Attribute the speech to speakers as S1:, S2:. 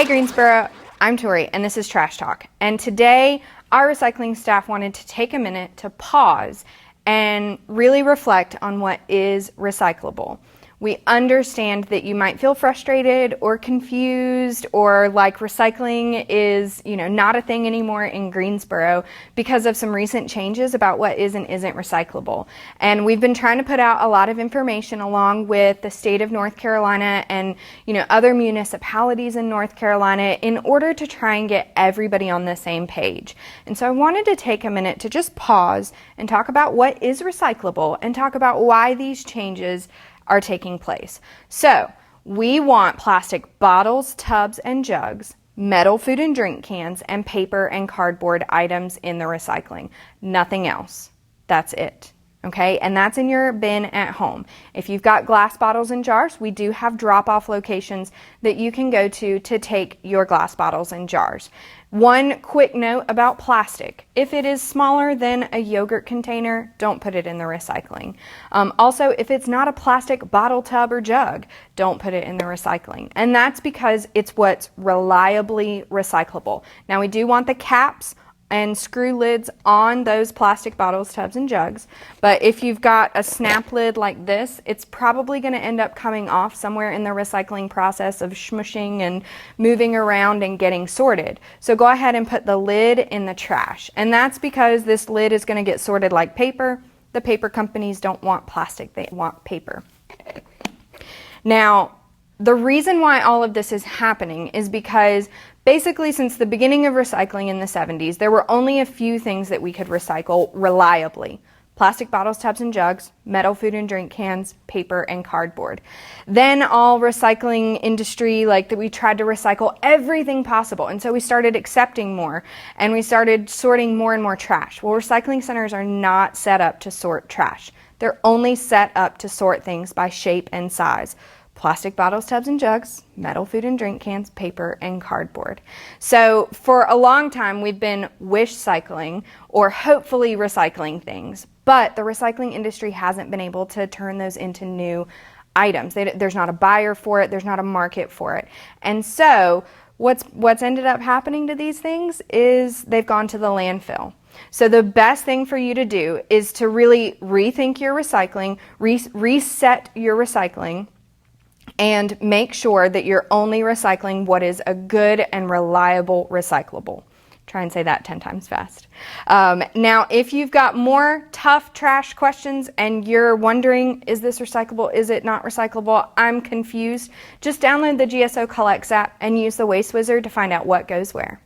S1: Hey Greensboro, I'm Tori and this is Trash Talk. And today our recycling staff wanted to take a minute to pause and really reflect on what is recyclable. We understand that you might feel frustrated or confused or like recycling is, not a thing anymore in Greensboro because of some recent changes about what is and isn't recyclable. And we've been trying to put out a lot of information along with the state of North Carolina and, other municipalities in North Carolina in order to try and get everybody on the same page. And so I wanted to take a minute to just pause and talk about what is recyclable and talk about why these changes are taking place. So we want plastic bottles, tubs, and jugs, metal food and drink cans, and paper and cardboard items in the recycling. Nothing else. That's it. Okay, and that's in your bin at home. If you've got glass bottles and jars, we do have drop-off locations that you can go to take your glass bottles and jars. One quick note about plastic. If it is smaller than a yogurt container, don't put it in the recycling. Also, if it's not a plastic bottle, tub, or jug, don't put it in the recycling. And that's because it's what's reliably recyclable. Now, we do want the caps and screw lids on those plastic bottles, tubs, and jugs. But if you've got a snap lid like this, it's probably going to end up coming off somewhere in the recycling process of smushing and moving around and getting sorted. So go ahead and put the lid in the trash. And that's because this lid is going to get sorted like paper. The paper companies don't want plastic, they want paper. Now, the reason why all of this is happening is because basically since the beginning of recycling in the 70s, there were only a few things that we could recycle reliably. Plastic bottles, tubs, and jugs, metal food and drink cans, paper, and cardboard. Then all recycling industry, we tried to recycle everything possible. And so we started accepting more and we started sorting more and more trash. Well, recycling centers are not set up to sort trash. They're only set up to sort things by shape and size. Plastic bottles, tubs, and jugs, metal food and drink cans, paper, and cardboard. So for a long time, we've been wish cycling or hopefully recycling things, but the recycling industry hasn't been able to turn those into new items. There's not a buyer for it. There's not a market for it. And so what's ended up happening to these things is they've gone to the landfill. So the best thing for you to do is to really rethink your recycling, reset your recycling, and make sure that you're only recycling what is a good and reliable recyclable. Try and say that 10 times fast. Now, if you've got more tough trash questions and you're wondering, is this recyclable? Is it not recyclable? I'm confused. Just download the GSO Collects app and use the Waste Wizard to find out what goes where.